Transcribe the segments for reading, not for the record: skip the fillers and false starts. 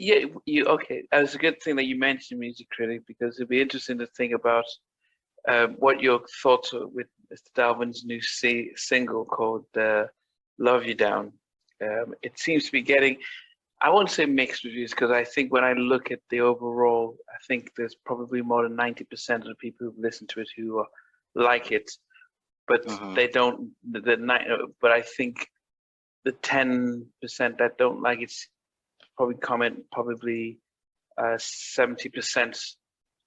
Yeah, you okay. It's a good thing that you mentioned music critic because it'd be interesting to think about what your thoughts are with Mr. Dalvin's new single called "Love You Down." It seems to be getting, I won't say mixed reviews because I think when I look at the overall, I think there's probably more than 90% of the people who've listened to it who like it, but Hmm. they don't. But I think the 10% that don't like it probably 70%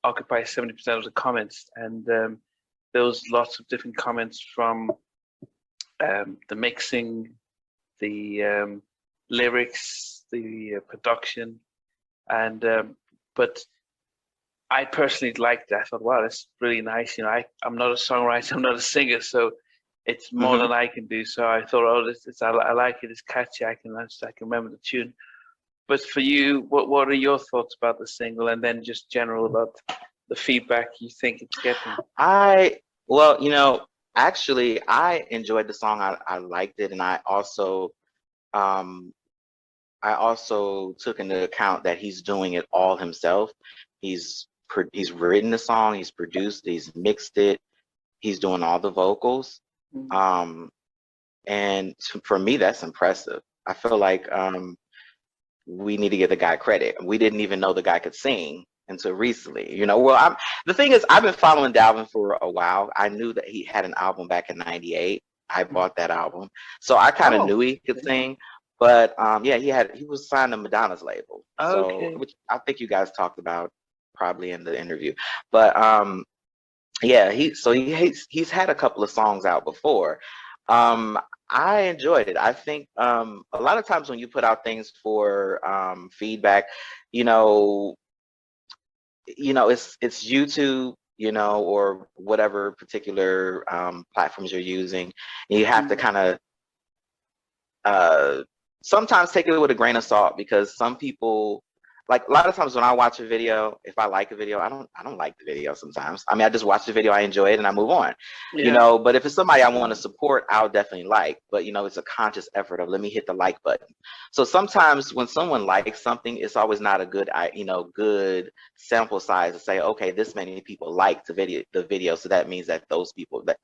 occupy 70% of the comments, and there was lots of different comments from the mixing, the lyrics, the production, and but I personally liked it. I thought, wow, that's really nice. I'm not a songwriter, I'm not a singer, so it's more Hmm. than I can do. So I thought, oh, I like it. It's catchy. I can remember the tune. But for you, what are your thoughts about the single, and then just general about the feedback you think it's getting? I well, actually, I enjoyed the song. I liked it, and um, I also took into account that he's doing it all himself. He's written the song, he's produced, he's mixed it, he's doing all the vocals. Mm. Um, and for me, that's impressive. I feel like we need to give the guy credit. We didn't even know the guy could sing until recently. The thing is, I've been following Dalvin for a while. I knew that he had an album back in '98. I bought that album, so I kind of Oh, knew he could okay. sing. But yeah, he was signed to Madonna's label, so Okay. which I think you guys talked about probably in the interview. But yeah, he's had a couple of songs out before. Um, I enjoyed it. I think a lot of times when you put out things for feedback, you know, it's YouTube, or whatever particular platforms you're using, and you have to Mm. kind of uh, sometimes take it with a grain of salt, because some people, like, a lot of times when I watch a video, if I like a video, I don't like the video sometimes. I mean, I just watch the video, I enjoy it, and I move on. Yeah. But if it's somebody I want to support, I'll definitely like. But it's a conscious effort of, let me hit the like button. So sometimes when someone likes something, it's always not a good sample size to say, okay, this many people liked the video, so that means that those people that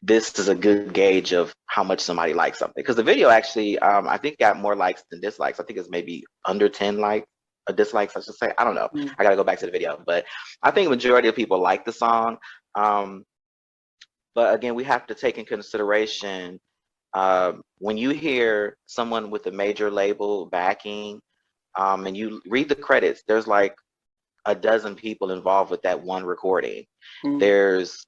this is a good gauge of how much somebody likes something, because the video actually I think got more likes than dislikes. I think it's maybe under 10 dislikes, I should say. I don't know, Mm. I gotta go back to the video, but I think majority of people like the song. um, but again, we have to take in consideration, when you hear someone with a major label backing, and you read the credits, there's like a dozen people involved with that one recording. Mm. There's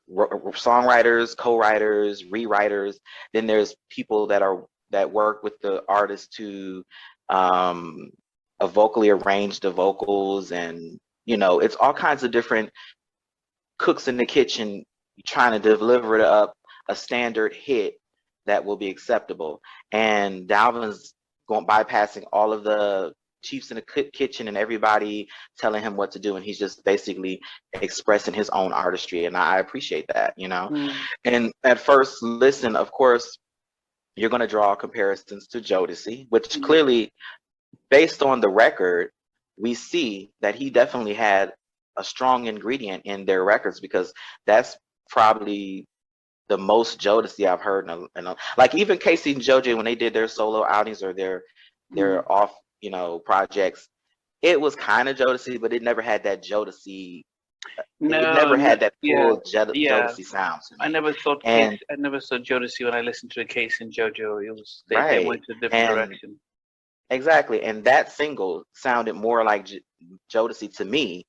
songwriters, co-writers, rewriters. Then there's people that work with the artist to um, vocally arrange the vocals, and it's all kinds of different cooks in the kitchen trying to deliver it up a standard hit that will be acceptable. And Dalvin's going bypassing all of the chiefs in the kitchen and everybody telling him what to do, and he's just basically expressing his own artistry, and I appreciate that. Mm. And at first listen, of course, you're going to draw comparisons to Jodeci, which Yeah. clearly, based on the record, we see that he definitely had a strong ingredient in their records, because that's probably the most Jodeci I've heard like, even Casey and JoJo, when they did their solo outings or Mm. their off projects, it was kind of Jodeci, but it never had that Jodeci. It No, never no, had that yeah, full yeah. Jodeci sound to I me. never thought Case. And I never saw Jodeci when I listened to a Case and JoJo. They right, went a different and direction. exactly, and that single sounded more like Jodeci to me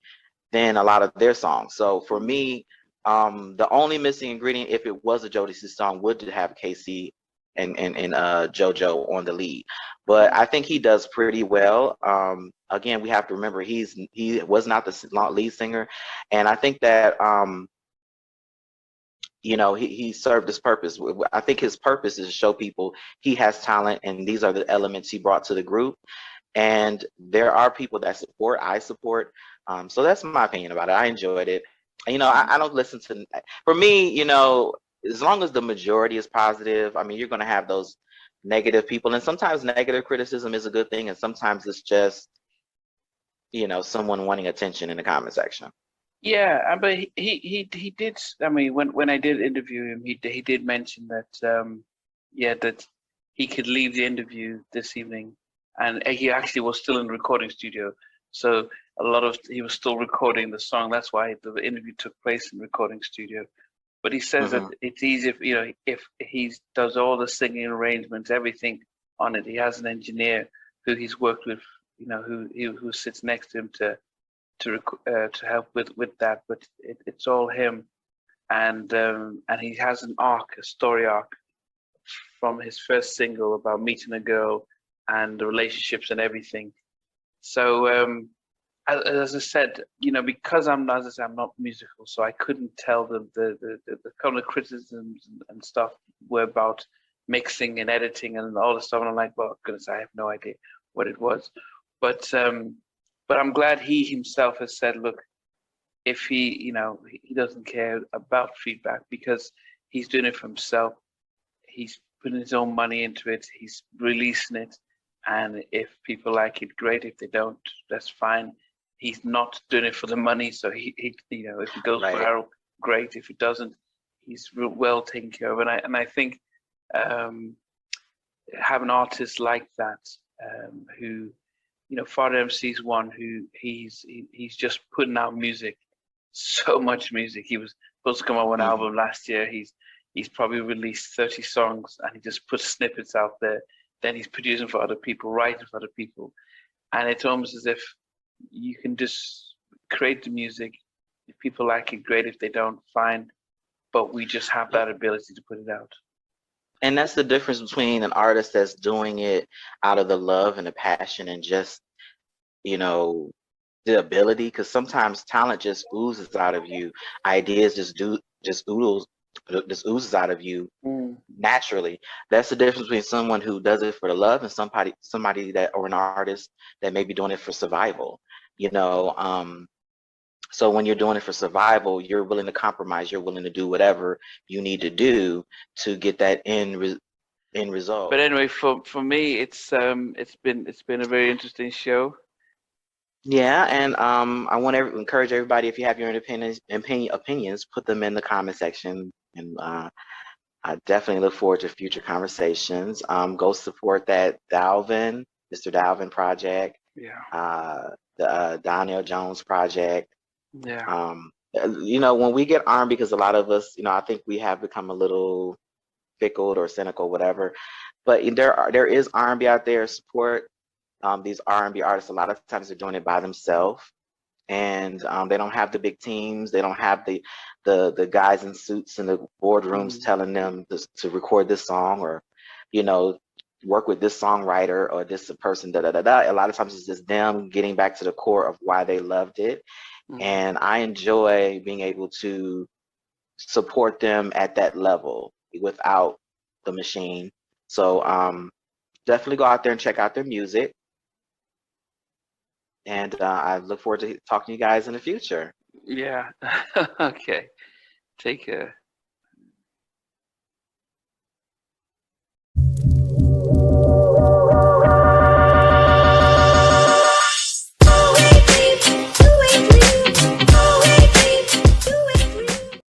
than a lot of their songs. So for Mm. me, the only missing ingredient, if it was a Jodeci song, would have Casey and JoJo on the lead. But Mm. I think he does pretty well. Again, we have to remember, he was not the lead singer, and I think that he served his purpose. I think his purpose is to show people he has talent, and these are the elements he brought to the group. And there are people that I support. So that's my opinion about it. I enjoyed it. I don't listen for me, as long as the majority is positive. I mean, you're going to have those negative people, and sometimes negative criticism is a good thing, and sometimes it's just, someone wanting attention in the comment section. Yeah, but he did. I mean, when I did interview him, he did mention that yeah, that he could leave the interview this evening, and he actually was still in the recording studio. So he was still recording the song. That's why the interview took place in the recording studio. But he says that it's easy if he does all the singing arrangements, everything on it. He has an engineer who he's worked with, who sits next to him to help with that. But it's all him, and he has a story arc from his first single about meeting a girl and the relationships and everything. So as I said, because I'm not musical, so I couldn't tell them the kind of criticisms and stuff were about mixing and editing and all the stuff. And I'm like, well, goodness, I have no idea what it was. But I'm glad he himself has said, look, if he doesn't care about feedback because he's doing it for himself. He's putting his own money into it. He's releasing it. And if people like it, great. If they don't, that's fine. He's not doing it for the money, so he if it goes viral, great. If it doesn't, he's well taken care of. And I think having artists like that, who, Father MC's one who he's just putting out music, so much music. He was supposed to come out with an album last year. He's probably released 30 songs, and he just puts snippets out there. Then he's producing for other people, writing for other people, and it's almost as if you can just create the music. If people like it, great. If they don't, fine. But we just have that ability to put it out. And that's the difference between an artist that's doing it out of the love and the passion and just, the ability. Because sometimes talent just oozes out of you. Ideas just oozes out of you naturally. That's the difference between someone who does it for the love and somebody that, or an artist that may be doing it for survival. So when you're doing it for survival, you're willing to compromise. You're willing to do whatever you need to do to get that end result. But anyway, for me, it's been a very interesting show. Yeah, and I want to encourage everybody, if you have your opinions, put them in the comment section, and I definitely look forward to future conversations. Go support that Mr. Dalvin project. Yeah. The Donnell Jones project. Yeah. When we get armed, because a lot of us, I think we have become a little fickle or cynical, whatever. But there is R&B out there. Support these R&B artists. A lot of times they're doing it by themselves, and they don't have the big teams. They don't have the guys in suits in the boardrooms telling them to record this song, or work with this songwriter or this person. A lot of times it's just them getting back to the core of why they loved it. And I enjoy being able to support them at that level without the machine. So definitely go out there and check out their music. And I look forward to talking to you guys in the future. Yeah. Okay. Take care.